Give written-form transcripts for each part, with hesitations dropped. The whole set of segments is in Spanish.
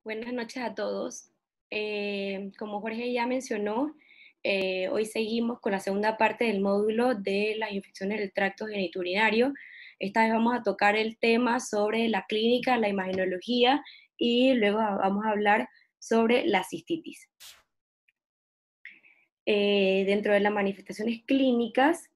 Buenas noches a todos. Como Jorge ya mencionó, hoy seguimos con la segunda parte del módulo de las infecciones del tracto genitourinario. Esta vez vamos a tocar el tema sobre la clínica, la imagenología y luego vamos a hablar sobre la cistitis. Dentro de las manifestaciones clínicas,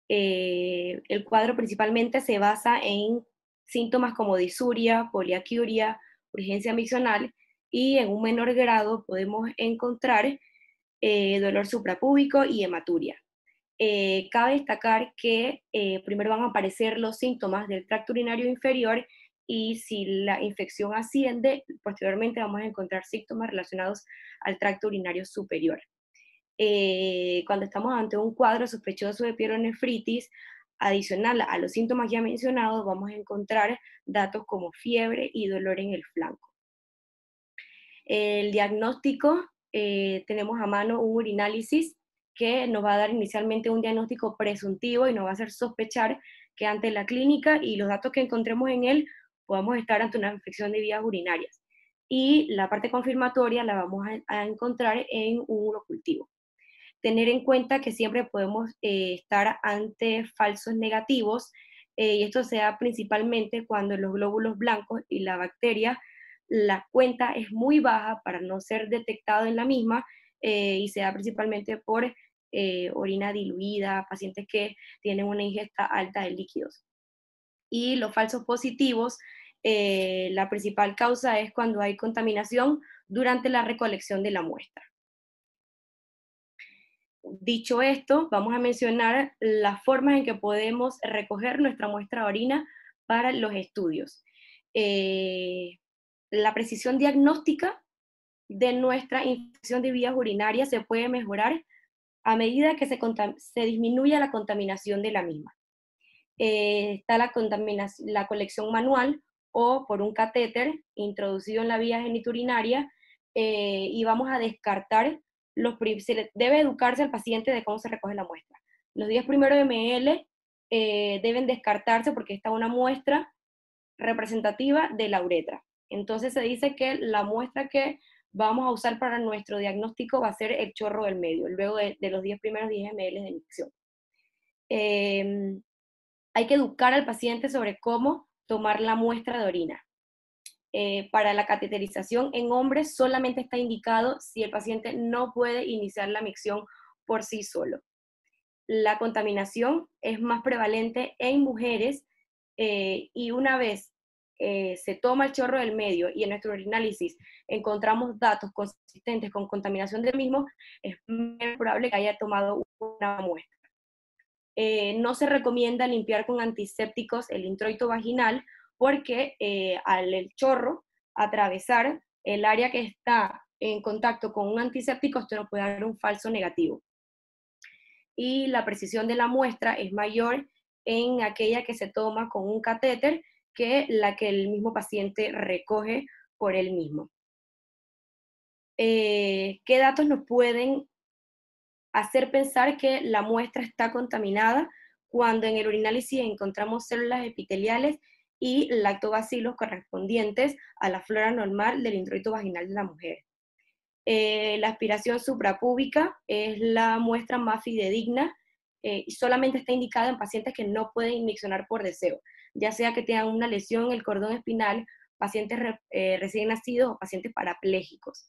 el cuadro principalmente se basa en síntomas como disuria, poliaquiuria, urgencia miccional, y en un menor grado podemos encontrar dolor suprapúbico y hematuria. Cabe destacar que primero van a aparecer los síntomas del tracto urinario inferior, y si la infección asciende, posteriormente vamos a encontrar síntomas relacionados al tracto urinario superior. Cuando estamos ante un cuadro sospechoso de pielonefritis, adicional a los síntomas ya mencionados, vamos a encontrar datos como fiebre y dolor en el flanco. El diagnóstico, tenemos a mano un urinálisis que nos va a dar inicialmente un diagnóstico presuntivo y nos va a hacer sospechar que ante la clínica y los datos que encontremos en él, podamos estar ante una infección de vías urinarias. Y la parte confirmatoria la vamos a encontrar en un urocultivo. Tener en cuenta que siempre podemos estar ante falsos negativos, y esto se da principalmente cuando los glóbulos blancos y la bacteria, la cuenta es muy baja para no ser detectado en la misma, y se da principalmente por orina diluida, pacientes que tienen una ingesta alta de líquidos. Y los falsos positivos, la principal causa es cuando hay contaminación durante la recolección de la muestra. Dicho esto, vamos a mencionar las formas en que podemos recoger nuestra muestra de orina para los estudios. Eh, la precisión diagnóstica de nuestra infección de vías urinarias se puede mejorar a medida que se disminuya la contaminación de la misma. Está la colección manual o por un catéter introducido en la vía geniturinaria, y vamos a descartar debe educarse al paciente de cómo se recoge la muestra. Los 10 primeros ml deben descartarse porque está una muestra representativa de la uretra. Entonces se dice que la muestra que vamos a usar para nuestro diagnóstico va a ser el chorro del medio, luego de los 10 primeros 10 ml de inyección. Hay que educar al paciente sobre cómo tomar la muestra de orina. Para la cateterización en hombres solamente está indicado si el paciente no puede iniciar la micción por sí solo. La contaminación es más prevalente en mujeres, y una vez se toma el chorro del medio y en nuestro urinálisis encontramos datos consistentes con contaminación del mismo, es muy probable que haya tomado una muestra. No se recomienda limpiar con antisépticos el introito vaginal porque al el chorro atravesar el área que está en contacto con un antiséptico, esto nos puede dar un falso negativo. Y la precisión de la muestra es mayor en aquella que se toma con un catéter que la que el mismo paciente recoge por él mismo. ¿Qué datos nos pueden hacer pensar que la muestra está contaminada cuando en el urinálisis encontramos células epiteliales y lactobacilos correspondientes a la flora normal del introito vaginal de la mujer? La aspiración suprapúbica es la muestra más fidedigna, y solamente está indicada en pacientes que no pueden inyeccionar por deseo, ya sea que tengan una lesión en el cordón espinal, pacientes recién nacidos o pacientes parapléjicos.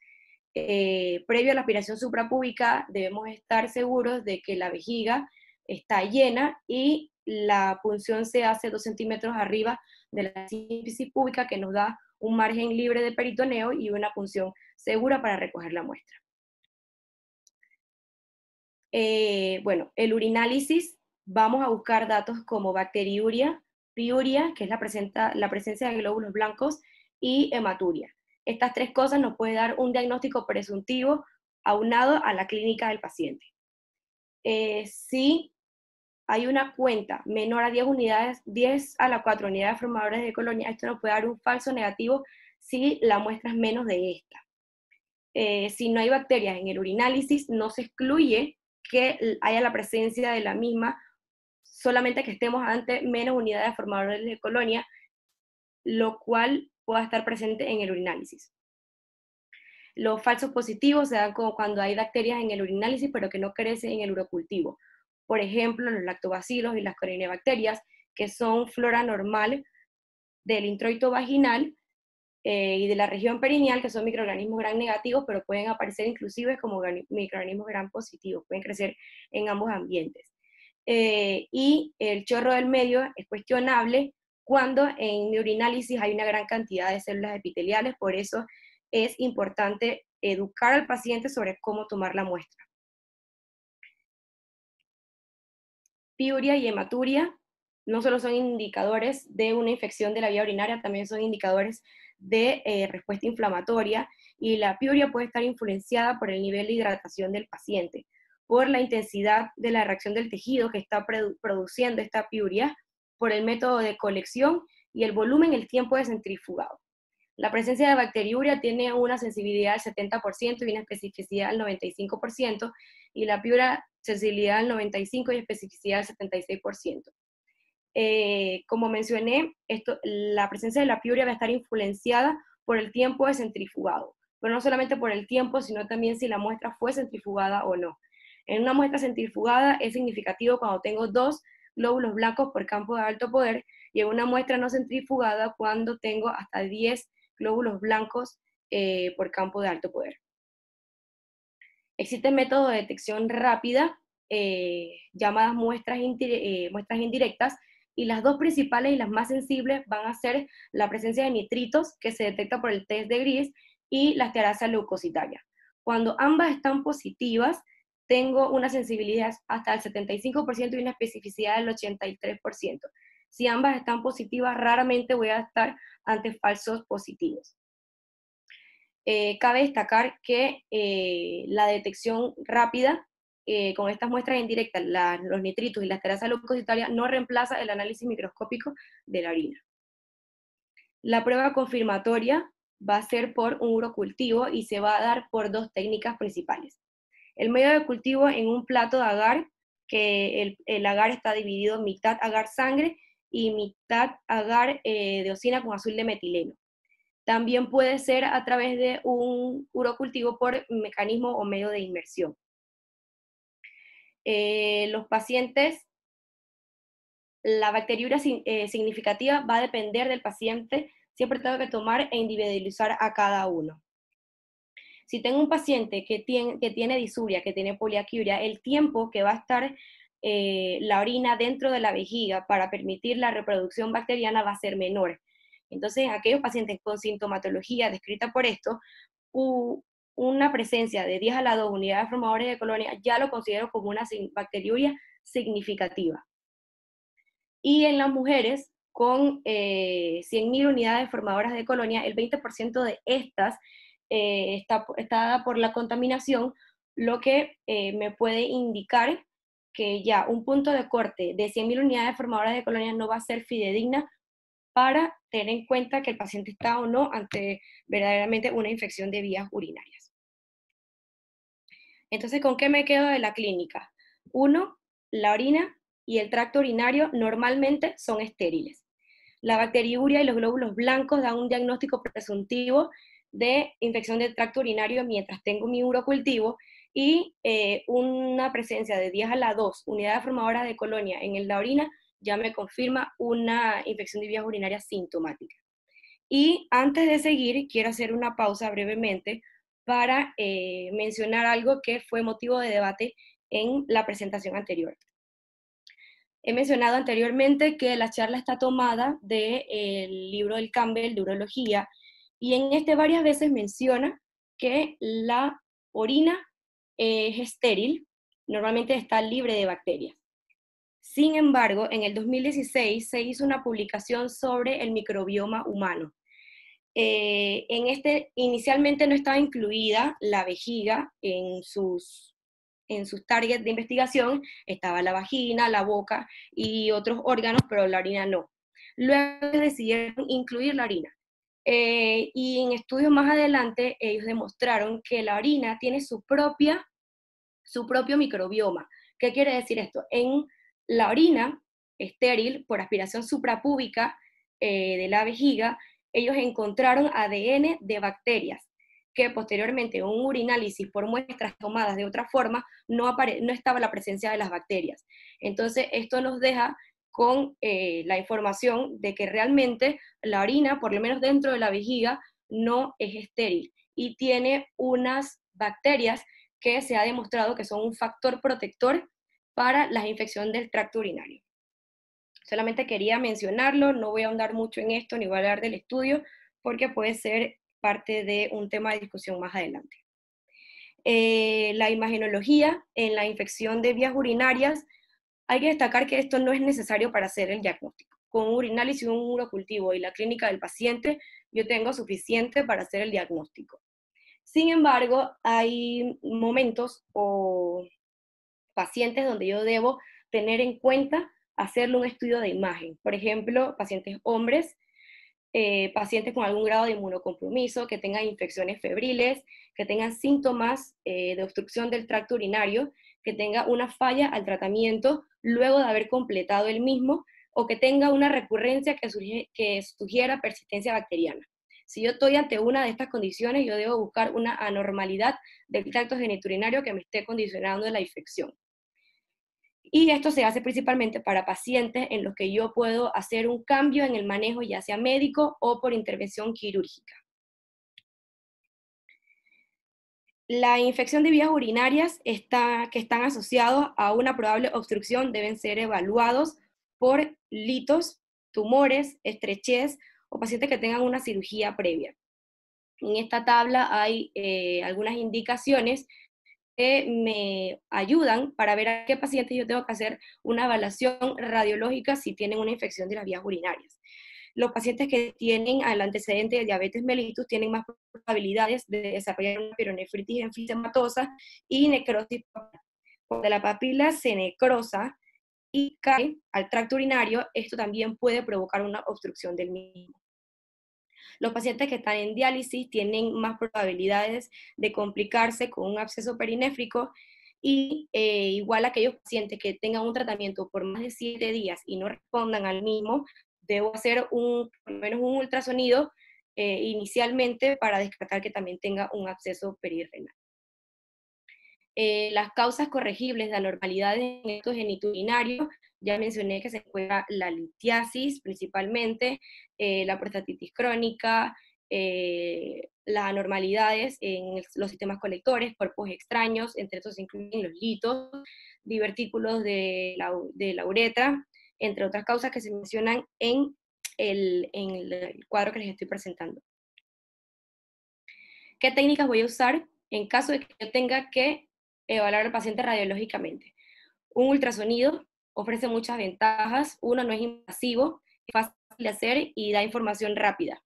Previo a la aspiración suprapúbica debemos estar seguros de que la vejiga está llena y la punción se hace 2 centímetros arriba de la sínfisis púbica, que nos da un margen libre de peritoneo y una punción segura para recoger la muestra. Bueno, el urinálisis, vamos a buscar datos como bacteriuria, piuria, que es la presencia de glóbulos blancos, y hematuria. Estas tres cosas nos pueden dar un diagnóstico presuntivo aunado a la clínica del paciente. Si hay una cuenta menor a 10 unidades, 10 a la 4 unidades formadoras de colonia, esto nos puede dar un falso negativo si la muestra es menos de esta. Si no hay bacterias en el urinálisis, no se excluye que haya la presencia de la misma, solamente que estemos ante menos unidades formadoras de colonia, lo cual pueda estar presente en el urinálisis. Los falsos positivos se dan como cuando hay bacterias en el urinálisis, pero que no crecen en el urocultivo. Por ejemplo, los lactobacilos y las corinebacterias, que son flora normal del introito vaginal y de la región perineal, que son microorganismos gram negativos, pero pueden aparecer inclusive como microorganismos gram positivos, pueden crecer en ambos ambientes. Y el chorro del medio es cuestionable cuando en mi urinálisis hay una gran cantidad de células epiteliales, por eso es importante educar al paciente sobre cómo tomar la muestra. Piuria y hematuria no solo son indicadores de una infección de la vía urinaria, también son indicadores de respuesta inflamatoria, y la piuria puede estar influenciada por el nivel de hidratación del paciente, por la intensidad de la reacción del tejido que está produciendo esta piuria, por el método de colección y el volumen, el tiempo de centrifugado. La presencia de bacteriuria tiene una sensibilidad del 70% y una especificidad del 95%, y la piuria sensibilidad del 95% y especificidad del 76%. Como mencioné, la presencia de la piuria va a estar influenciada por el tiempo de centrifugado, pero no solamente por el tiempo, sino también si la muestra fue centrifugada o no. En una muestra centrifugada es significativo cuando tengo 2 glóbulos blancos por campo de alto poder, y en una muestra no centrifugada cuando tengo hasta 10 glóbulos blancos por campo de alto poder. Existe método de detección rápida, llamadas muestras indirectas, y las dos principales y las más sensibles van a ser la presencia de nitritos, que se detecta por el test de Gris, y la estearasa leucocitaria. Cuando ambas están positivas, tengo una sensibilidad hasta el 75% y una especificidad del 83%. Si ambas están positivas, raramente voy a estar ante falsos positivos. Cabe destacar que la detección rápida con estas muestras indirectas, los nitritos y la esterasa leucocitaria, no reemplaza el análisis microscópico de la orina. La prueba confirmatoria va a ser por un urocultivo y se va a dar por 2 técnicas principales. El medio de cultivo en un plato de agar, que el agar está dividido mitad agar sangre y mitad agar de osina con azul de metileno. También puede ser a través de un urocultivo por mecanismo o medio de inmersión. Los pacientes, la bacteriuria significativa va a depender del paciente, siempre tengo que tomar e individualizar a cada uno. Si tengo un paciente que tiene disuria, que tiene poliaquiuria, el tiempo que va a estar la orina dentro de la vejiga para permitir la reproducción bacteriana va a ser menor. Entonces, aquellos pacientes con sintomatología descrita por esto, una presencia de 10 a la 2 unidades formadoras de colonia ya lo considero como una bacteriuria significativa. Y en las mujeres con 100.000 unidades formadoras de colonia, el 20% de estas está dada por la contaminación, lo que me puede indicar que ya un punto de corte de 100.000 unidades formadoras de colonia no va a ser fidedigna para tener en cuenta que el paciente está o no ante verdaderamente una infección de vías urinarias. Entonces, ¿con qué me quedo de la clínica? 1, la orina y el tracto urinario normalmente son estériles. La bacteriuria y los glóbulos blancos dan un diagnóstico presuntivo de infección del tracto urinario mientras tengo mi urocultivo, y una presencia de 10 a la 2 unidades formadoras de colonia en la orina ya me confirma una infección de vías urinarias sintomática. Y antes de seguir, quiero hacer una pausa brevemente para mencionar algo que fue motivo de debate en la presentación anterior. He mencionado anteriormente que la charla está tomada del libro del Campbell de urología, y en este varias veces menciona que la orina es estéril, normalmente está libre de bacterias. Sin embargo, en el 2016 se hizo una publicación sobre el microbioma humano. Inicialmente no estaba incluida la vejiga en sus targets de investigación, estaba la vagina, la boca y otros órganos, pero la orina no. Luego decidieron incluir la orina. Y en estudios más adelante, ellos demostraron que la orina tiene su propio microbioma. ¿Qué quiere decir esto? En la orina estéril, por aspiración suprapúbica de la vejiga, ellos encontraron ADN de bacterias que posteriormente en un urinálisis por muestras tomadas de otra forma no estaba la presencia de las bacterias. Entonces esto nos deja con la información de que realmente la orina, por lo menos dentro de la vejiga, no es estéril y tiene unas bacterias que se ha demostrado que son un factor protector para la infección del tracto urinario. Solamente quería mencionarlo, no voy a ahondar mucho en esto ni voy a hablar del estudio, porque puede ser parte de un tema de discusión más adelante. La imagenología en la infección de vías urinarias, hay que destacar que esto no es necesario para hacer el diagnóstico. Con un urinálisis, un urocultivo y la clínica del paciente, yo tengo suficiente para hacer el diagnóstico. Sin embargo, hay momentos o pacientes donde yo debo tener en cuenta hacerle un estudio de imagen. Por ejemplo, pacientes hombres, pacientes con algún grado de inmunocompromiso, que tengan infecciones febriles, que tengan síntomas de obstrucción del tracto urinario, que tenga una falla al tratamiento luego de haber completado el mismo, o que tenga una recurrencia que sugiera persistencia bacteriana. Si yo estoy ante una de estas condiciones, yo debo buscar una anormalidad del tracto genitourinario que me esté condicionando la infección. Y esto se hace principalmente para pacientes en los que yo puedo hacer un cambio en el manejo, ya sea médico o por intervención quirúrgica. La infección de vías urinarias que están asociados a una probable obstrucción deben ser evaluados por litos, tumores, estrechez o pacientes que tengan una cirugía previa. En esta tabla hay algunas indicaciones que me ayudan para ver a qué pacientes yo tengo que hacer una evaluación radiológica si tienen una infección de las vías urinarias. Los pacientes que tienen el antecedente de diabetes mellitus tienen más probabilidades de desarrollar una pielonefritis enfisematosa y necrosis. Cuando la papila se necrosa y cae al tracto urinario, esto también puede provocar una obstrucción del mismo. Los pacientes que están en diálisis tienen más probabilidades de complicarse con un absceso perinéfrico y igual aquellos pacientes que tengan un tratamiento por más de 7 días y no respondan al mismo, debo hacer por lo menos un ultrasonido inicialmente para descartar que también tenga un absceso perirenal. Las causas corregibles de anormalidades en estos genitourinarios, ya mencioné que se encuentra la litiasis principalmente, la prostatitis crónica, las anormalidades en los sistemas colectores, cuerpos extraños, entre estos se incluyen los litos, divertículos de la uretra, entre otras causas que se mencionan en el cuadro que les estoy presentando. ¿Qué técnicas voy a usar en caso de que yo tenga que evaluar al paciente radiológicamente? Un ultrasonido ofrece muchas ventajas. Uno, no es invasivo, es fácil de hacer y da información rápida.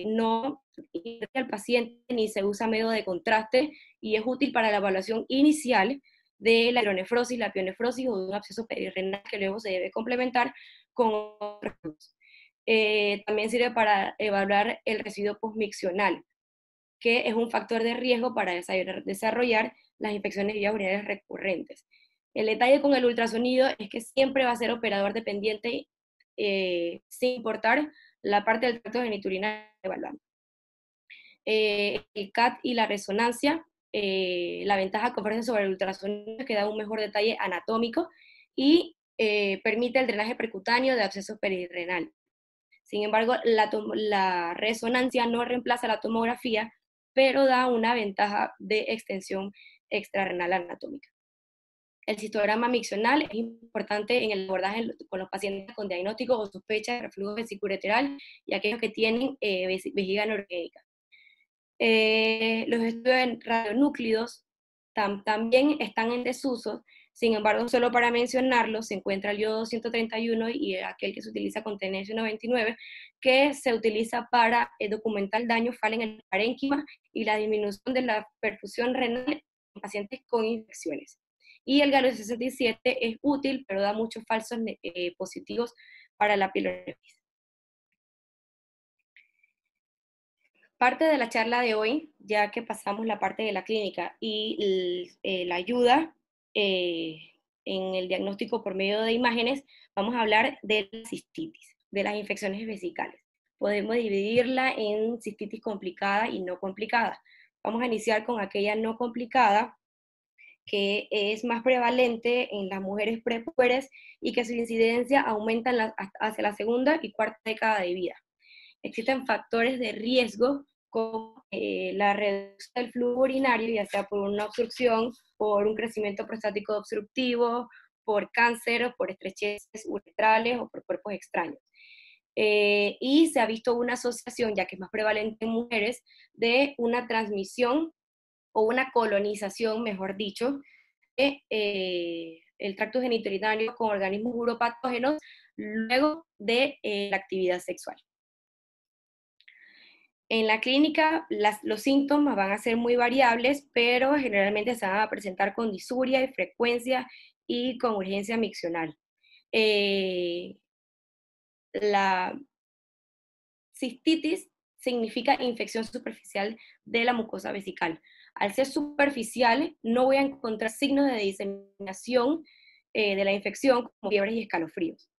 No irrita al paciente ni se usa método de contraste y es útil para la evaluación inicial de la hidronefrosis, la pionefrosis o de un absceso perirenal que luego se debe complementar con otros. También sirve para evaluar el residuo postmiccional, que es un factor de riesgo para desarrollar las infecciones de vías urinarias recurrentes. El detalle con el ultrasonido es que siempre va a ser operador dependiente, sin importar la parte del tracto genitourinario evaluando. El CAT y la resonancia, la ventaja que ofrece sobre el ultrasonido es que da un mejor detalle anatómico y permite el drenaje percutáneo de absceso perirenal. Sin embargo, la resonancia no reemplaza la tomografía, pero da una ventaja de extensión extrarrenal anatómica. El cistograma miccional es importante en el abordaje con los pacientes con diagnóstico o sospecha de reflujo vesiculolateral y aquellos que tienen vejiga anorgénica. Los estudios en radionúclidos también están en desuso. Sin embargo, solo para mencionarlo, se encuentra el yodo 131 y aquel que se utiliza con tenesio 99, que se utiliza para documentar el daño fal en el parénquima y la disminución de la perfusión renal en pacientes con infecciones. Y el galio 67 es útil, pero da muchos falsos positivos para la pielonefritis. Parte de la charla de hoy, ya que pasamos la parte de la clínica y la ayuda en el diagnóstico por medio de imágenes, vamos a hablar de la cistitis, de las infecciones vesicales. podemos dividirla en cistitis complicada y no complicada. Vamos a iniciar con aquella no complicada, que es más prevalente en las mujeres prepuberes y que su incidencia aumenta hacia la segunda y cuarta década de vida. Existen factores de riesgo como la reducción del flujo urinario, ya sea por una obstrucción, por un crecimiento prostático obstructivo, por cáncer, o por estrecheces uretrales o por cuerpos extraños. Y se ha visto una asociación, ya que es más prevalente en mujeres, de una transmisión o una colonización, mejor dicho, de el tracto genitourinario con organismos uropatógenos luego de la actividad sexual. En la clínica los síntomas van a ser muy variables, pero generalmente se van a presentar con disuria y frecuencia y con urgencia miccional. La cistitis significa infección superficial de la mucosa vesical. Al ser superficial, no voy a encontrar signos de diseminación de la infección como fiebres y escalofríos.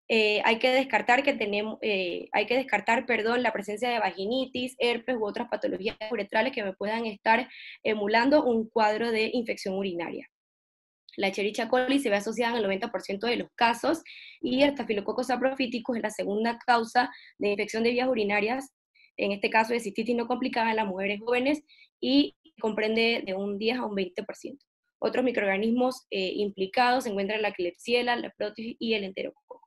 Hay que descartar la presencia de vaginitis, herpes u otras patologías uretrales que me puedan estar emulando un cuadro de infección urinaria. La Escherichia coli se ve asociada en el 90% de los casos y el Staphylococcus saprophyticus es la segunda causa de infección de vías urinarias, en este caso de cistitis no complicada en las mujeres jóvenes, y comprende de un 10 a un 20%. Otros microorganismos implicados se encuentran la Klebsiella, la Proteus y el Enterococo.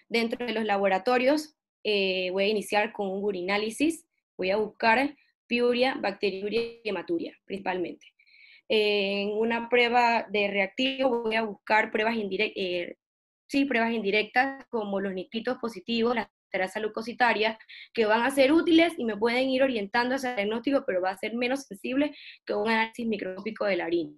Dentro de los laboratorios voy a iniciar con un urinálisis, voy a buscar piuria, bacteriuria y hematuria principalmente. En una prueba de reactivo voy a buscar pruebas indirectas como los nitritos positivos, la esterasa leucocitaria, que van a ser útiles y me pueden ir orientando hacia el diagnóstico, pero va a ser menos sensible que un análisis microscópico de la orina.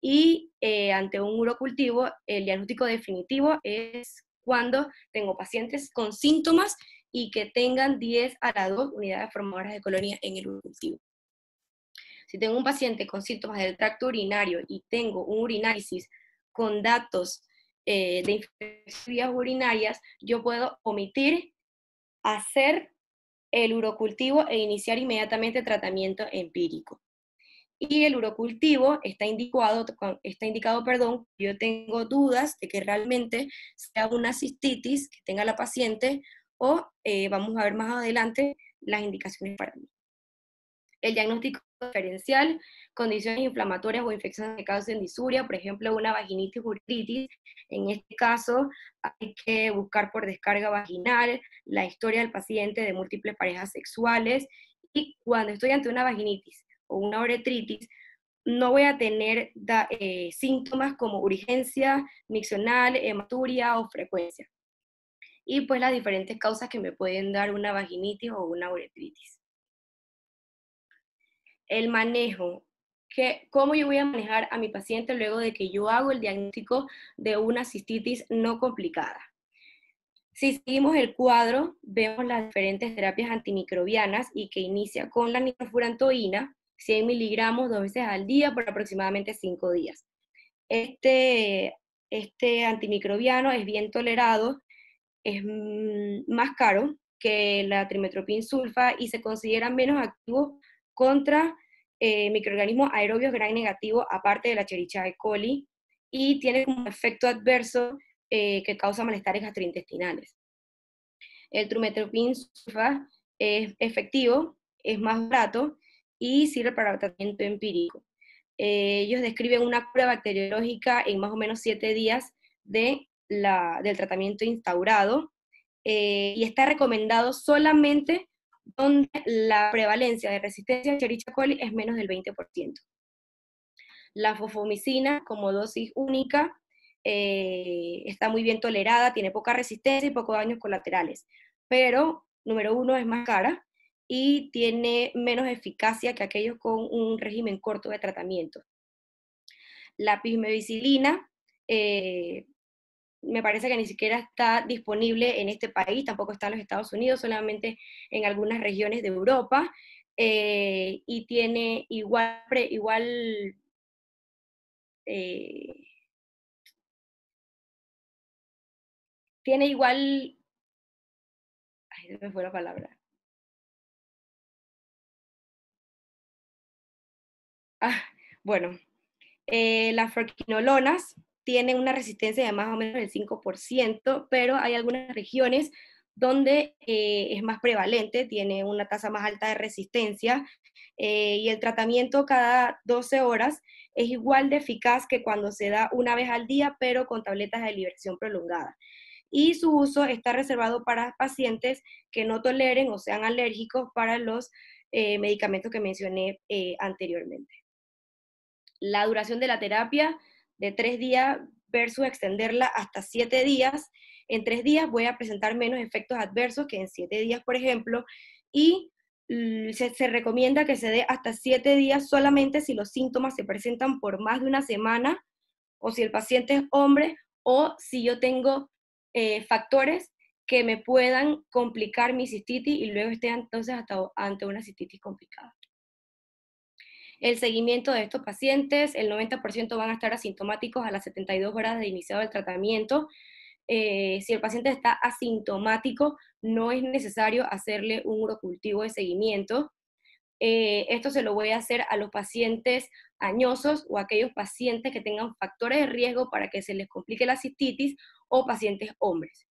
Y ante un urocultivo, el diagnóstico definitivo es cuando tengo pacientes con síntomas y que tengan 10 a la 2 unidades formadoras de colonia en el urocultivo. Si tengo un paciente con síntomas del tracto urinario y tengo un urinálisis con datos de infecciones urinarias, yo puedo omitir hacer el urocultivo e iniciar inmediatamente tratamiento empírico. Y el urocultivo está indicado, yo tengo dudas de que realmente sea una cistitis que tenga la paciente o vamos a ver más adelante las indicaciones para mí. El diagnóstico diferencial, condiciones inflamatorias o infecciones que causen disuria, por ejemplo, una vaginitis uretritis. En este caso, hay que buscar por descarga vaginal, la historia del paciente de múltiples parejas sexuales, y cuando estoy ante una vaginitis o una uretritis, no voy a tener síntomas como urgencia miccional, hematuria o frecuencia. Y pues las diferentes causas que me pueden dar una vaginitis o una uretritis. El manejo, cómo yo voy a manejar a mi paciente luego de que yo hago el diagnóstico de una cistitis no complicada. Si seguimos el cuadro, vemos las diferentes terapias antimicrobianas y que inicia con la nitrofurantoína, 100 miligramos 2 veces al día por aproximadamente 5 días. Este antimicrobiano es bien tolerado, es más caro que la trimetoprim sulfa y se considera menos activo contra microorganismos aerobios gram negativo, aparte de la Escherichia coli, y tiene como efecto adverso que causa malestares gastrointestinales. El trimetoprim sulfa es efectivo, es más barato y sirve para tratamiento empírico. Ellos describen una cura bacteriológica en más o menos 7 días del tratamiento instaurado, y está recomendado solamente donde la prevalencia de resistencia a Escherichia coli es menos del 20%. La fosfomicina como dosis única está muy bien tolerada, tiene poca resistencia y pocos daños colaterales, pero número 1 es más cara y tiene menos eficacia que aquellos con un régimen corto de tratamiento. La pismevicilina me parece que ni siquiera está disponible en este país, tampoco está en los Estados Unidos, solamente en algunas regiones de Europa, y tiene eh, tiene igual se me fue la palabra. Ah, bueno, las fluoroquinolonas tienen una resistencia de más o menos del 5%, pero hay algunas regiones donde es más prevalente, tiene una tasa más alta de resistencia, y el tratamiento cada 12 horas es igual de eficaz que cuando se da una vez al día, pero con tabletas de liberación prolongada. Y su uso está reservado para pacientes que no toleren o sean alérgicos para los medicamentos que mencioné anteriormente. La duración de la terapia de 3 días versus extenderla hasta 7 días. En 3 días voy a presentar menos efectos adversos que en 7 días, por ejemplo, y se recomienda que se dé hasta 7 días solamente si los síntomas se presentan por más de una semana, o si el paciente es hombre, o si yo tengo factores que me puedan complicar mi cistitis y luego esté entonces hasta ante una cistitis complicada. El seguimiento de estos pacientes, el 90% van a estar asintomáticos a las 72 horas de iniciado el tratamiento. Si el paciente está asintomático, no es necesario hacerle un urocultivo de seguimiento. Esto se lo voy a hacer a los pacientes añosos o a aquellos pacientes que tengan factores de riesgo para que se les complique la cistitis, o pacientes hombres.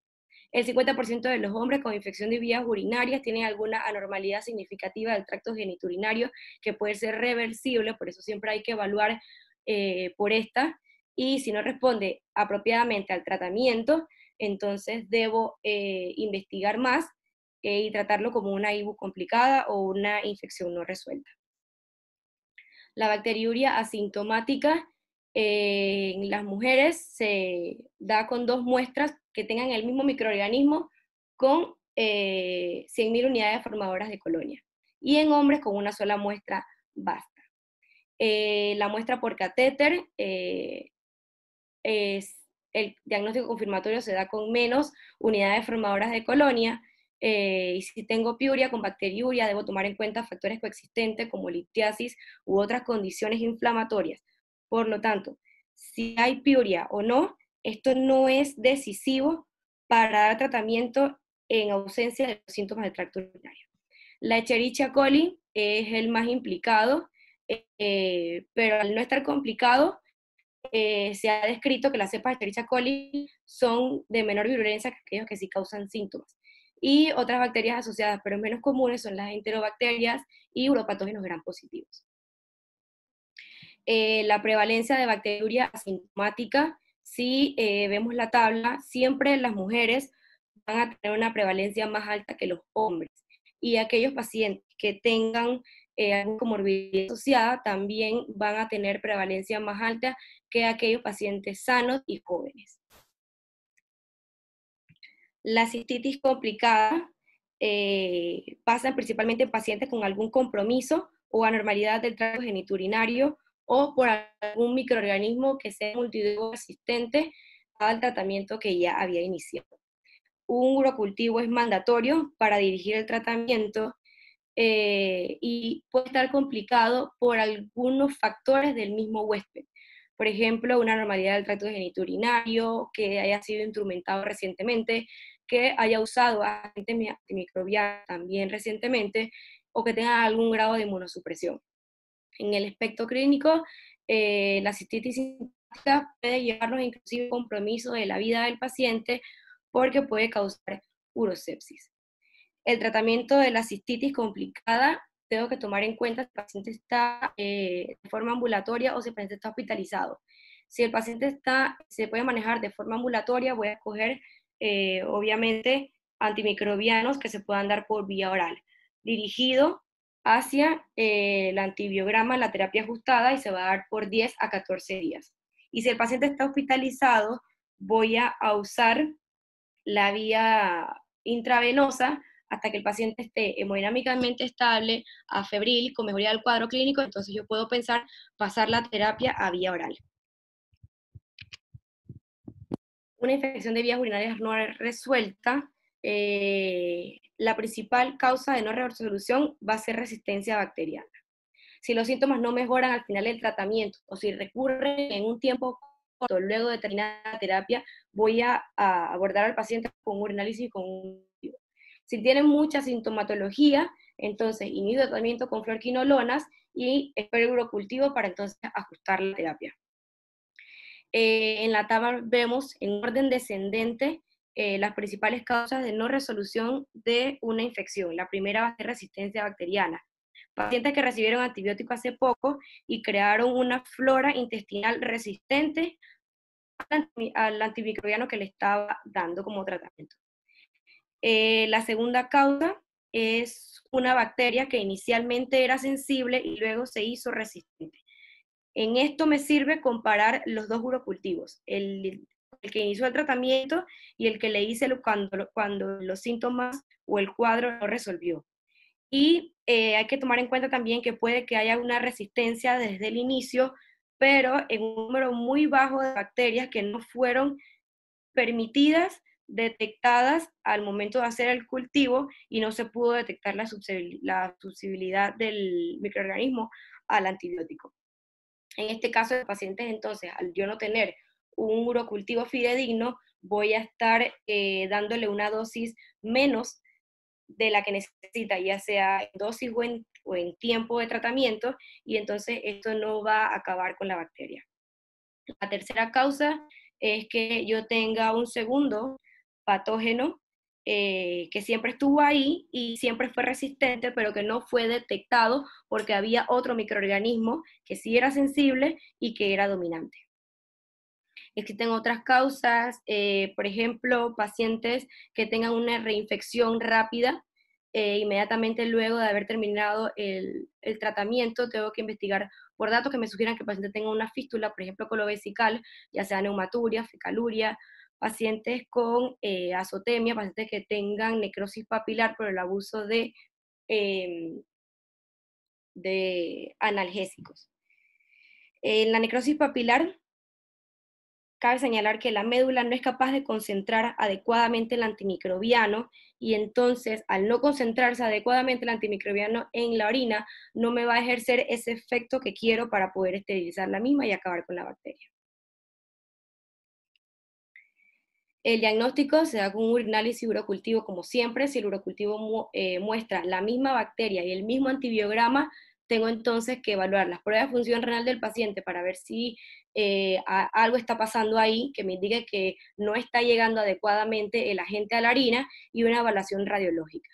El 50% de los hombres con infección de vías urinarias tienen alguna anormalidad significativa del tracto geniturinario que puede ser reversible, por eso siempre hay que evaluar por esta, y si no responde apropiadamente al tratamiento, entonces debo investigar más y tratarlo como una IBU complicada o una infección no resuelta. La bacteriuria asintomática en las mujeres se da con 2 muestras que tengan el mismo microorganismo con 100.000 unidades formadoras de colonia. Y en hombres con una sola muestra basta. La muestra por catéter el diagnóstico confirmatorio se da con menos unidades formadoras de colonia, y si tengo piuria con bacteriuria, debo tomar en cuenta factores coexistentes como litiasis u otras condiciones inflamatorias. Por lo tanto, si hay piuria o no, esto no es decisivo para dar tratamiento en ausencia de los síntomas del tracto urinario. La Escherichia coli es el más implicado, pero al no estar complicado, se ha descrito que las cepas de Escherichia coli son de menor virulencia que aquellos que sí causan síntomas. Y otras bacterias asociadas, pero menos comunes, son las enterobacterias y uropatógenos gram positivos. La prevalencia de bacteriuria asintomática, si vemos la tabla, siempre las mujeres van a tener una prevalencia más alta que los hombres. Y aquellos pacientes que tengan alguna comorbilidad asociada también van a tener prevalencia más alta que aquellos pacientes sanos y jóvenes. La cistitis complicada pasa principalmente en pacientes con algún compromiso o anormalidad del tracto geniturinario o por algún microorganismo que sea multidrugo resistente al tratamiento que ya había iniciado. Un urocultivo es mandatorio para dirigir el tratamiento y puede estar complicado por algunos factores del mismo huésped. Por ejemplo, una anormalidad del tracto geniturinario, que haya sido instrumentado recientemente, que haya usado agentes antimicrobianos también recientemente, o que tenga algún grado de inmunosupresión. En el aspecto clínico, la cistitis sintomática puede llevarnos inclusive a compromiso de la vida del paciente porque puede causar urosepsis. El tratamiento de la cistitis complicada, tengo que tomar en cuenta si el paciente está de forma ambulatoria o si el paciente está hospitalizado. Si el paciente se puede manejar de forma ambulatoria, voy a escoger obviamente antimicrobianos que se puedan dar por vía oral, dirigido hacia el antibiograma, la terapia ajustada, y se va a dar por 10 a 14 días. Y si el paciente está hospitalizado, voy a usar la vía intravenosa hasta que el paciente esté hemodinámicamente estable, afebril, con mejoría del cuadro clínico, entonces yo puedo pensar pasar la terapia a vía oral. Una infección de vías urinarias no resuelta, la principal causa de no resolución va a ser resistencia bacteriana. Si los síntomas no mejoran al final del tratamiento o si recurren en un tiempo corto luego de terminar la terapia, voy a abordar al paciente con un urinálisis y con un Si tienen mucha sintomatología, entonces inicio tratamiento con fluoroquinolonas y espero el urocultivo para entonces ajustar la terapia. En la tabla vemos en orden descendente las principales causas de no resolución de una infección. La primera va a ser resistencia bacteriana. Pacientes que recibieron antibióticos hace poco y crearon una flora intestinal resistente al antimicrobiano que le estaba dando como tratamiento. La segunda causa es una bacteria que inicialmente era sensible y luego se hizo resistente. En esto me sirve comparar los dos urocultivos, el que inició el tratamiento y el que le hice cuando los síntomas o el cuadro no resolvió. Y hay que tomar en cuenta también que puede que haya una resistencia desde el inicio, pero en un número muy bajo de bacterias que no fueron permitidas, detectadas al momento de hacer el cultivo y no se pudo detectar la susceptibilidad del microorganismo al antibiótico. En este caso de pacientes, entonces, al yo no tener un urocultivo fidedigno, voy a estar dándole una dosis menos de la que necesita, ya sea en dosis o en tiempo de tratamiento, y entonces esto no va a acabar con la bacteria. La tercera causa es que yo tenga un segundo patógeno que siempre estuvo ahí y siempre fue resistente, pero que no fue detectado porque había otro microorganismo que sí era sensible y que era dominante. Existen otras causas, por ejemplo, pacientes que tengan una reinfección rápida, inmediatamente luego de haber terminado el tratamiento, tengo que investigar por datos que me sugieran que el paciente tenga una fístula, por ejemplo, colovesical, ya sea neumaturia, fecaluria, pacientes con azotemia, pacientes que tengan necrosis papilar por el abuso eh, de analgésicos. En la necrosis papilar, cabe señalar que la médula no es capaz de concentrar adecuadamente el antimicrobiano y entonces al no concentrarse adecuadamente el antimicrobiano en la orina, no me va a ejercer ese efecto que quiero para poder esterilizar la misma y acabar con la bacteria. El diagnóstico se da con un urinálisis urocultivo como siempre. Si el urocultivo muestra la misma bacteria y el mismo antibiograma, tengo entonces que evaluar las pruebas de función renal del paciente para ver si algo está pasando ahí que me indique que no está llegando adecuadamente el agente a la harina y una evaluación radiológica.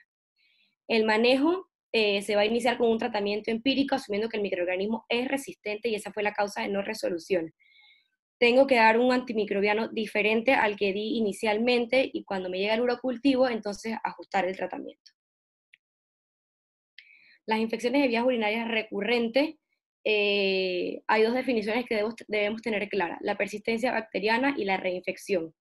El manejo se va a iniciar con un tratamiento empírico asumiendo que el microorganismo es resistente y esa fue la causa de no resolución. Tengo que dar un antimicrobiano diferente al que di inicialmente y cuando me llega el urocultivo, entonces ajustar el tratamiento. Las infecciones de vías urinarias recurrentes, hay dos definiciones que debemos tener claras, la persistencia bacteriana y la reinfección.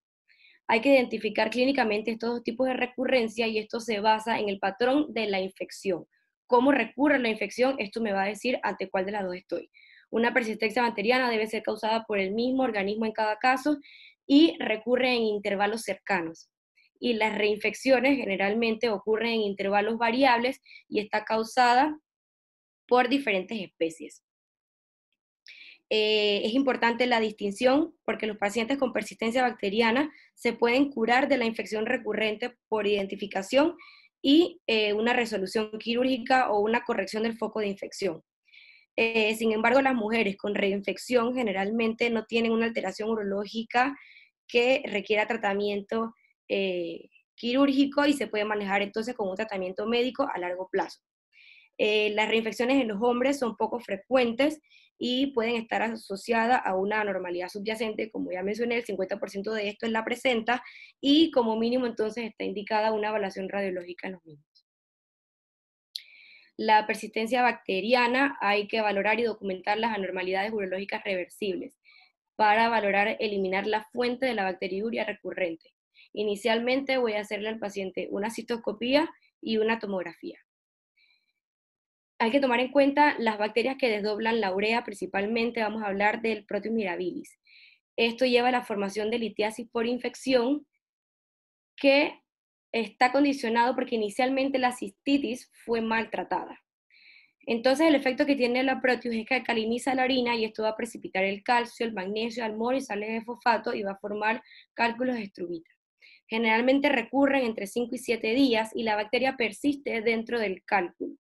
Hay que identificar clínicamente estos dos tipos de recurrencia y esto se basa en el patrón de la infección. ¿Cómo recurre la infección? Esto me va a decir ante cuál de las dos estoy. Una persistencia bacteriana debe ser causada por el mismo organismo en cada caso y recurre en intervalos cercanos. Y las reinfecciones generalmente ocurren en intervalos variables y está causada por diferentes especies. Es importante la distinción porque los pacientes con persistencia bacteriana se pueden curar de la infección recurrente por identificación y una resolución quirúrgica o una corrección del foco de infección. Sin embargo, las mujeres con reinfección generalmente no tienen una alteración urológica que requiera tratamiento quirúrgico y se puede manejar entonces con un tratamiento médico a largo plazo. Las reinfecciones en los hombres son poco frecuentes y pueden estar asociadas a una anormalidad subyacente, como ya mencioné, el 50% de esto es la presenta y como mínimo entonces está indicada una evaluación radiológica en los mismos. La persistencia bacteriana hay que valorar y documentar las anormalidades urológicas reversibles para valorar eliminar la fuente de la bacteriuria recurrente. Inicialmente voy a hacerle al paciente una citoscopía y una tomografía. Hay que tomar en cuenta las bacterias que desdoblan la urea, principalmente vamos a hablar del Proteus mirabilis. Esto lleva a la formación de litiasis por infección que está condicionado porque inicialmente la cistitis fue maltratada. Entonces el efecto que tiene la Proteus es que alcaliniza la orina y esto va a precipitar el calcio, el magnesio, el almoro y sales de fosfato y va a formar cálculos de estruvita. Generalmente recurren entre 5 y 7 días y la bacteria persiste dentro del cálculo.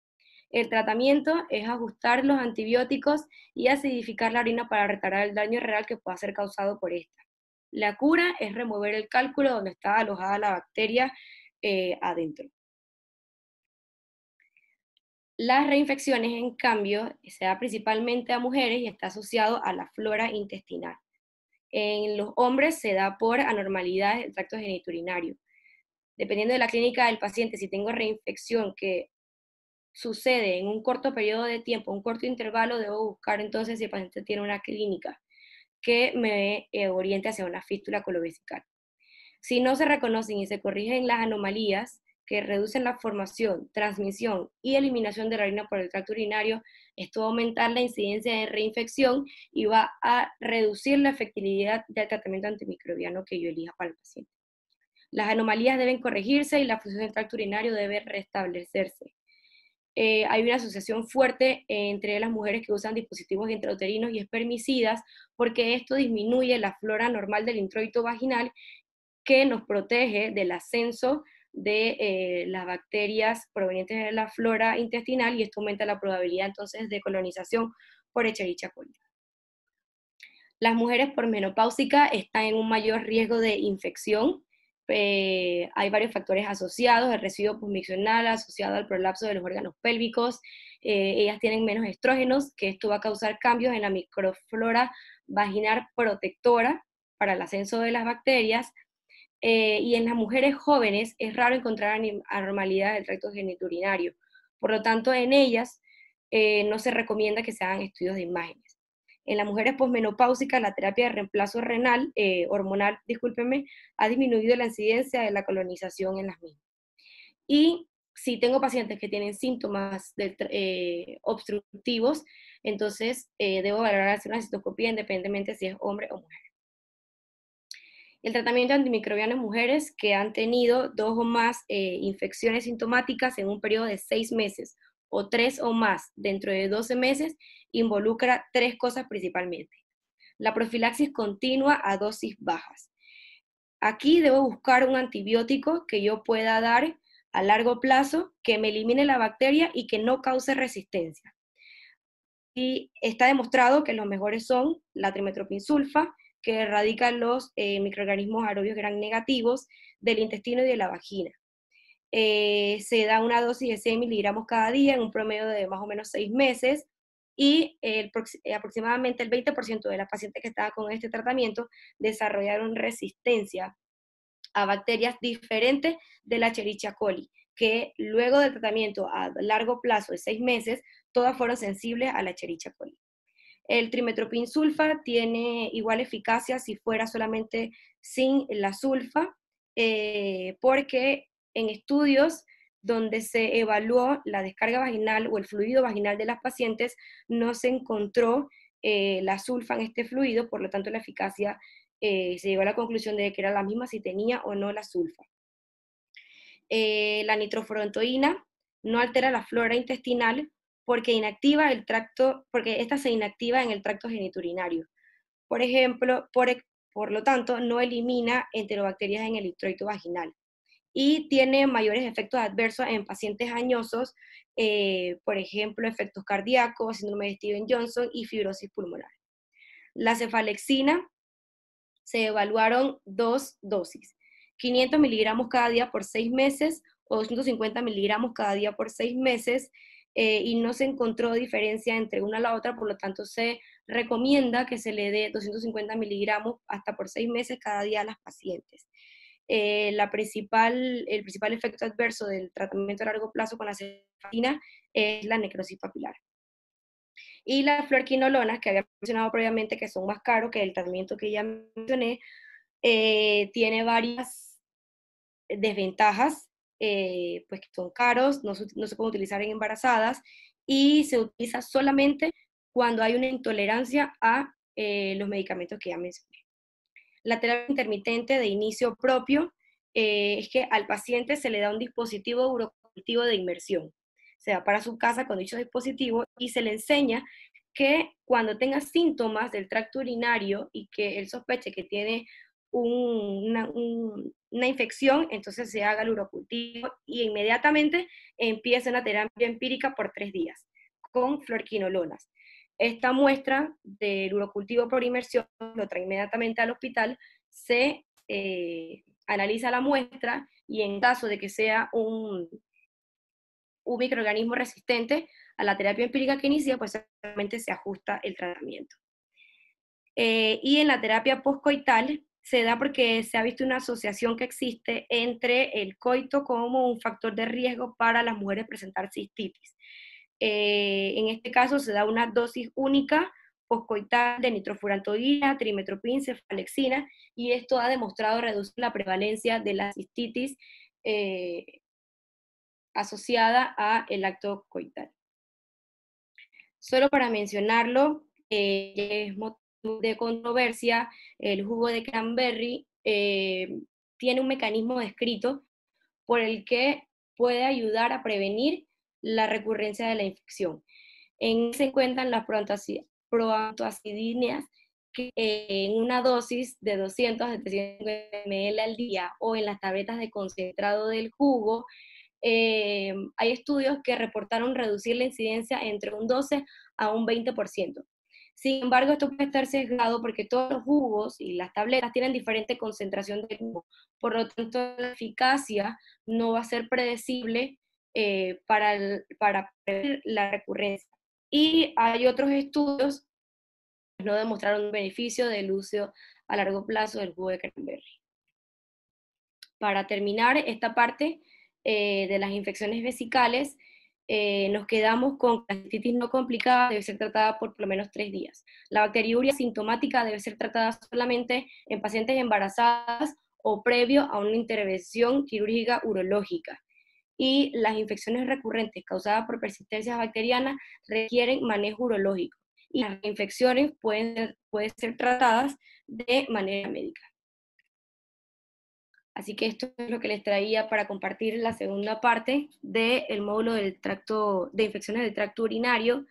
El tratamiento es ajustar los antibióticos y acidificar la orina para retardar el daño real que pueda ser causado por esta. La cura es remover el cálculo donde está alojada la bacteria adentro. Las reinfecciones, en cambio, se da principalmente a mujeres y está asociado a la flora intestinal. En los hombres se da por anormalidades del tracto genitourinario. Dependiendo de la clínica del paciente, si tengo reinfección que sucede en un corto periodo de tiempo, un corto intervalo, debo buscar entonces si el paciente tiene una clínica que me oriente hacia una fístula colovesical. Si no se reconocen y se corrigen las anomalías que reducen la formación, transmisión y eliminación de la orina por el tracto urinario, esto va a aumentar la incidencia de reinfección y va a reducir la efectividad del tratamiento antimicrobiano que yo elija para el paciente. Las anomalías deben corregirse y la función del tracto urinario debe restablecerse. Hay una asociación fuerte entre las mujeres que usan dispositivos intrauterinos y espermicidas, porque esto disminuye la flora normal del introito vaginal que nos protege del ascenso de las bacterias provenientes de la flora intestinal, y esto aumenta la probabilidad entonces de colonización por Escherichia coli. Las mujeres posmenopáusicas están en un mayor riesgo de infección. Hay varios factores asociados, el residuo posmiccional asociado al prolapso de los órganos pélvicos, ellas tienen menos estrógenos, que esto va a causar cambios en la microflora vaginal protectora para el ascenso de las bacterias, y en las mujeres jóvenes es raro encontrar anormalidades del tracto genitourinario. Por lo tanto, en ellas no se recomienda que se hagan estudios de imágenes. En las mujeres posmenopáusicas, la terapia de reemplazo renal, hormonal, discúlpenme, ha disminuido la incidencia de la colonización en las mismas. Y si tengo pacientes que tienen síntomas obstructivos, entonces debo valorar hacer una citoscopía independientemente si es hombre o mujer. El tratamiento antimicrobiano en mujeres que han tenido 2 o más infecciones sintomáticas en un periodo de 6 meses o 3 o más dentro de 12 meses involucra 3 cosas principalmente. La profilaxis continua a dosis bajas. Aquí debo buscar un antibiótico que yo pueda dar a largo plazo, que me elimine la bacteria y que no cause resistencia. Y está demostrado que los mejores son la trimetoprim-sulfa, que erradica los microorganismos aerobios gram negativos del intestino y de la vagina. Se da una dosis de 100 miligramos cada día en un promedio de más o menos 6 meses, y aproximadamente el 20% de las pacientes que estaban con este tratamiento desarrollaron resistencia a bacterias diferentes de la Escherichia coli, que luego del tratamiento a largo plazo de 6 meses, todas fueron sensibles a la Escherichia coli. El trimetoprim sulfa tiene igual eficacia si fuera solamente sin la sulfa, porque en estudios donde se evaluó la descarga vaginal o el fluido vaginal de las pacientes, no se encontró la sulfa en este fluido, por lo tanto la eficacia se llegó a la conclusión de que era la misma si tenía o no la sulfa. La nitrofurantoína no altera la flora intestinal porque esta se inactiva en el tracto genitourinario. Por ejemplo, por lo tanto, no elimina enterobacterias en el introito vaginal. Y tiene mayores efectos adversos en pacientes añosos, por ejemplo, efectos cardíacos, síndrome de Stevens-Johnson y fibrosis pulmonar. La cefalexina, se evaluaron 2 dosis, 500 miligramos cada día por 6 meses o 250 miligramos cada día por 6 meses, y no se encontró diferencia entre una a la otra, por lo tanto se recomienda que se le dé 250 miligramos hasta por 6 meses cada día a las pacientes. El principal efecto adverso del tratamiento a largo plazo con la cefalexina es la necrosis papilar. Y las fluorquinolonas, que había mencionado previamente, que son más caros que el tratamiento que ya mencioné, tiene varias desventajas, pues que son caros, no se pueden utilizar en embarazadas, y se utiliza solamente cuando hay una intolerancia a los medicamentos que ya mencioné. La terapia intermitente de inicio propio es que al paciente se le da un dispositivo urocognitivo de inmersión. Se va para su casa con dicho dispositivo y se le enseña que cuando tenga síntomas del tracto urinario y que él sospeche que tiene una infección, entonces se haga el urocultivo y inmediatamente empieza una terapia empírica por 3 días con fluorquinolonas. Esta muestra del urocultivo por inmersión lo trae inmediatamente al hospital, se analiza la muestra y en caso de que sea un microorganismo resistente a la terapia empírica que inicia, pues solamente se ajusta el tratamiento. Y en la terapia postcoital se da porque se ha visto una asociación que existe entre el coito como un factor de riesgo para las mujeres presentar cistitis. En este caso se da una dosis única postcoital de nitrofurantoína, trimetoprim, cefalexina, y esto ha demostrado reducir la prevalencia de la cistitis asociada al acto coital. Solo para mencionarlo, es motivo de controversia, el jugo de cranberry tiene un mecanismo descrito por el que puede ayudar a prevenir la recurrencia de la infección. En él se encuentran las proantoacidinas que en una dosis de 200 a 300 ml al día o en las tabletas de concentrado del jugo, hay estudios que reportaron reducir la incidencia entre un 12 a un 20%. Sin embargo, esto puede estar sesgado porque todos los jugos y las tabletas tienen diferente concentración de jugo, por lo tanto la eficacia no va a ser predecible para prevenir la recurrencia. Y hay otros estudios que no demostraron un beneficio del uso a largo plazo del jugo de cranberry. Para terminar esta parte de las infecciones vesicales, nos quedamos con que la cistitis no complicada debe ser tratada por lo menos 3 días. La bacteriuria sintomática debe ser tratada solamente en pacientes embarazadas o previo a una intervención quirúrgica urológica. Y las infecciones recurrentes causadas por persistencias bacterianas requieren manejo urológico. Y las infecciones pueden ser tratadas de manera médica. Así que esto es lo que les traía para compartir la segunda parte del módulo del tracto, de infecciones del tracto urinario.